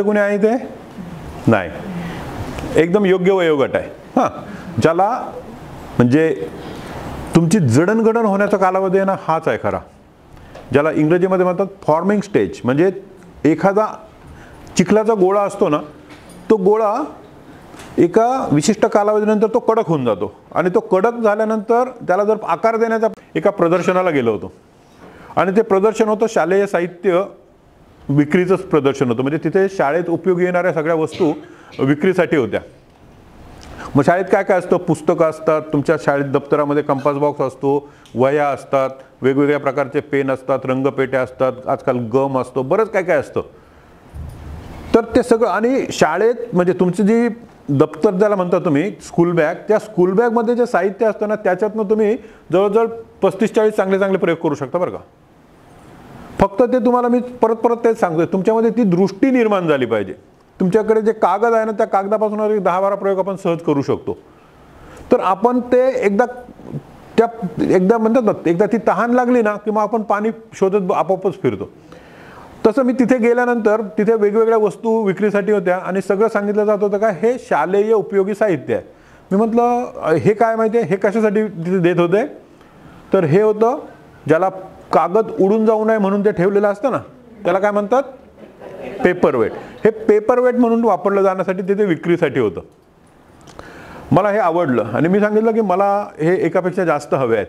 कोणी आहे ते नाही, एकदम योग्य वयोगट आहे. हां, ज्याला म्हणजे तुमची जडणघडण होण्याचा कालावधी आहे ना, हाच आहे खरा, ज्याला इंग्रजीमध्ये म्हणतात फॉर्मिंग स्टेज. म्हणजे एखादा चिखलाचा गोळा असतो ना, तो गोळा एका विशिष्ट कालावधीनंतर तो कडक होऊन जातो आणि तो कडक झाल्यानंतर त्याला जर आकार देण्याचा एका प्रदर्शनाला गेलो होतो आणि ते प्रदर्शन होतं शालेय साहित्य विक्रीचंच प्रदर्शन होतं. म्हणजे तिथे शाळेत उपयोगी येणाऱ्या सगळ्या वस्तू विक्रीसाठी होत्या. मग शाळेत काय काय असतं, पुस्तकं असतात, तुमच्या शाळेत दप्तरामध्ये कंपास बॉक्स असतो, वह्या असतात, वेगवेगळ्या प्रकारचे पेन असतात, रंगपेट्या असतात, आजकाल गम असतो, बरंच काय काय असतं. तर ते सगळं आणि शाळेत म्हणजे तुमची जी दप्तर ज्याला म्हणता तुम्ही स्कूल बॅग, त्या स्कूल बॅगमध्ये जे साहित्य असतं ना, त्याच्यातनं तुम्ही जवळजवळ 35-40 चांगले चांगले प्रयोग करू शकता बरं का. फक्त ते तुम्हाला मी परत परत तेच सांगतोय, तुमच्यामध्ये ती दृष्टी निर्माण झाली पाहिजे. तुमच्याकडे जे कागद आहे ना, त्या कागदापासून 10-12 प्रयोग आपण सहज करू शकतो. तर आपण ते एकदा म्हणतात ना, एकदा ती तहान लागली ना की मग आपण पाणी शोधत आपोआपच फिरतो. तसं मी तिथे गेल्यानंतर तिथे वेगवेगळ्या वस्तू विक्रीसाठी होत्या आणि सगळं सांगितलं जात होतं का हे शालेय उपयोगी साहित्य आहे. मी म्हटलं हे काय माहिती आहे, हे कशासाठी तिथे देत होते, तर हे होतं ज्याला कागद उडून जाऊ नये म्हणून ते ठेवलेलं असतं ना, त्याला काय म्हणतात पेपरवेट. हे पेपरवेट म्हणून वापरलं जाण्यासाठी तिथे विक्रीसाठी होतं. मला हे आवडलं आणि मी सांगितलं की मला हे एकापेक्षा जास्त हवे आहेत,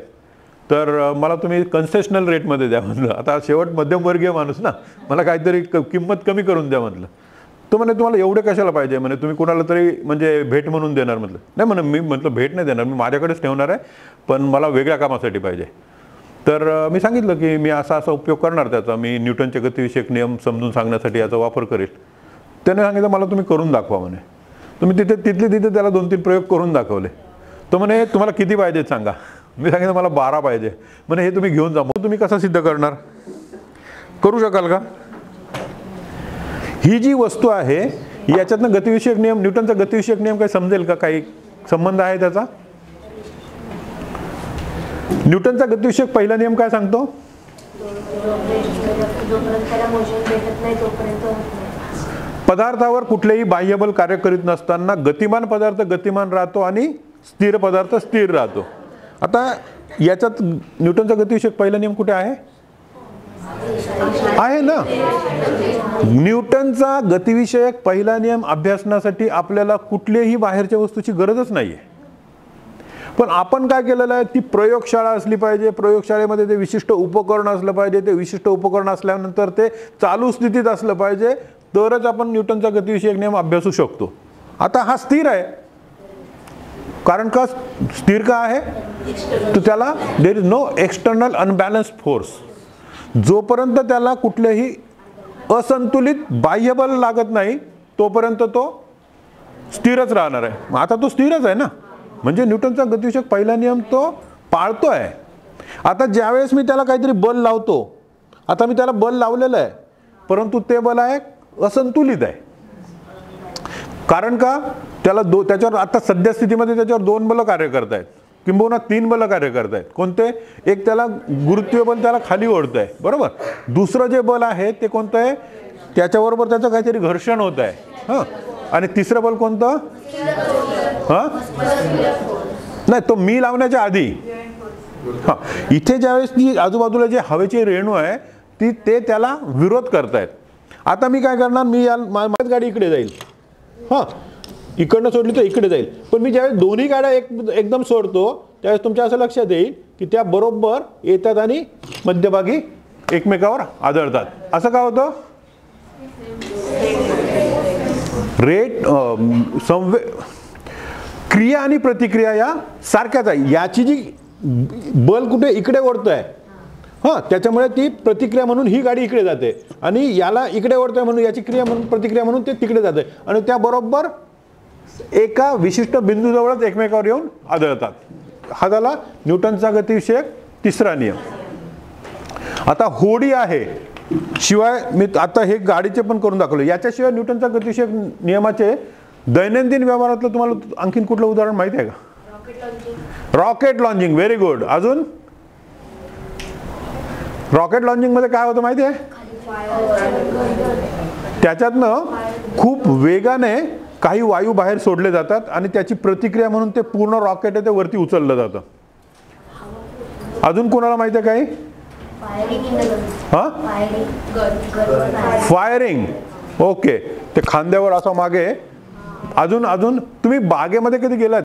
तर मला तुम्ही कन्सेशनल रेटमध्ये द्या म्हटलं. आता शेवट मध्यमवर्गीय माणूस ना, मला काहीतरी किंमत कमी करून द्या म्हटलं. तो म्हणे तुम्हाला एवढे कशाला पाहिजे म्हणे, तुम्ही कुणाला तरी म्हणजे भेट म्हणून देणार म्हटलं. नाही म्हणे मी म्हटलं भेट नाही देणार, मी माझ्याकडेच ठेवणार आहे, पण मला वेगळ्या कामासाठी पाहिजे. तर मी सांगितलं की मी असा उपयोग करणार त्याचा, मी न्यूटनचे गतिविषयक नियम समजून सांगण्यासाठी याचा वापर करेल. त्याने सांगितलं मला तुम्ही करून दाखवा म्हणे. तुम्ही तिथे त्याला 2-3 प्रयोग करून दाखवले. तो म्हणे तुम्हाला किती पाहिजेत सांगा. मी सांगितलं मला 12 पाहिजे. म्हणे हे तुम्ही घेऊन जा. मग तुम्ही कसं सिद्ध करणार, करू शकाल का? ही जी वस्तू आहे याच्यातनं गतिविषयक नियम, न्यूटनचा गतिविषयक नियम काही समजेल का, काही संबंध आहे त्याचा? न्यूटनचा गतिविषयक पहिला नियम काय सांगतो? पदार्थावर कुठलेही बाह्यबल कार्य करीत नसताना गतिमान पदार्थ गतिमान राहतो आणि स्थिर पदार्थ स्थिर राहतो. आता याच्यात न्यूटनचा गतिविषयक पहिला नियम कुठे आहे? आहे ना. न्यूटनचा गतिविषयक पहिला नियम अभ्यासण्यासाठी आपल्याला कुठल्याही बाहेरच्या वस्तूची गरजच नाहीये. पण आपण काय केलेलं आहे, ती प्रयोगशाळा असली पाहिजे, प्रयोगशाळेमध्ये ते विशिष्ट उपकरण असलं पाहिजे, ते विशिष्ट उपकरण असल्यानंतर ते चालू स्थितीत असलं पाहिजे, तरच आपण न्यूटनचा गतिविषयक नियम अभ्यासू शकतो. आता हा स्थिर आहे, कारण का स्थिर का आहे, तर त्याला there is no external unbalanced force. जोपर्यंत त्याला कुठलेही असंतुलित बाह्यबल लागत नाही तोपर्यंत तो स्थिरच राहणार आहे. आता तो स्थिरच आहे ना, म्हणजे न्यूटनचा गतिविषयक पहिला नियम तो पाळतो आहे. आता ज्यावेळेस मी त्याला काहीतरी बल लावतो, आता मी त्याला बल लावलेलं आहे, परंतु ते बल आहे असंतुलित आहे. कारण का त्याच्यावर आता सध्या स्थितीमध्ये त्याच्यावर 2 बल कार्य करत आहेत, किंबहुना 3 बल कार्य करत आहेत. कोणते? एक त्याला गुरुत्वीय बल त्याला खाली ओढत आहे, बरोबर. दुसरं जे बल आहे ते कोणतं आहे, त्याच्याबरोबर त्याचं काहीतरी घर्षण होत आहे. हां, आणि तिसरं बल कोणतं? हां, नाही, तो मी लावण्याच्या आधी. हां, इथे ज्यावेळेस ती आजूबाजूला जे हवेची रेणू आहे ते त्याला विरोध करतायत. आता मी काय करणार, मी माझी गाडी इकडे जाईल, हां, इकडनं सोडली तर इकडे जाईल. पण मी ज्यावेळेस दोन्ही गाड्या एकदम सोडतो त्यावेळेस तुमच्या असं लक्षात येईल की त्या बरोबर येतात आणि मध्यभागी एकमेकावर आदळतात. असं का होतं? रेट क्रिया आणि प्रतिक्रिया या सारख्याच आहे. याची जी बल कुठे इकडे ओढतोय, हां, त्याच्यामुळे ती प्रतिक्रिया म्हणून ही गाडी इकडे जाते आणि याला इकडे ओढतोय म्हणून याची क्रिया म्हणून प्रतिक्रिया म्हणून ते तिकडे जाते आणि त्याबरोबर एका विशिष्ट बिंदूजवळच एकमेकावर येऊन आदळतात. हा झाला न्यूटनचा गतिविषयक तिसरा नियम. आता होडी आहे, शिवाय मी आता हे गाडीचे पण करून दाखवले. याच्याशिवाय न्यूटनचा गतिविषयक नियमाचे दैनंदिन व्यवहारातलं तुम्हाला आणखीन कुठलं उदाहरण माहिती आहे का? Rocket launching. Very good. अजून रॉकेट लॉन्चिंग मध्ये काय होतं माहिती आहे? त्याच्यातनं खूप वेगाने काही वायू बाहेर सोडले जातात आणि त्याची प्रतिक्रिया म्हणून ते पूर्ण रॉकेट आहे ते वरती उचललं जातं. अजून कोणाला माहिती आहे काही? फायरिंग. ओके, ते खांद्यावर असं मागे. अजून तुम्ही बागेमध्ये कधी गेलात?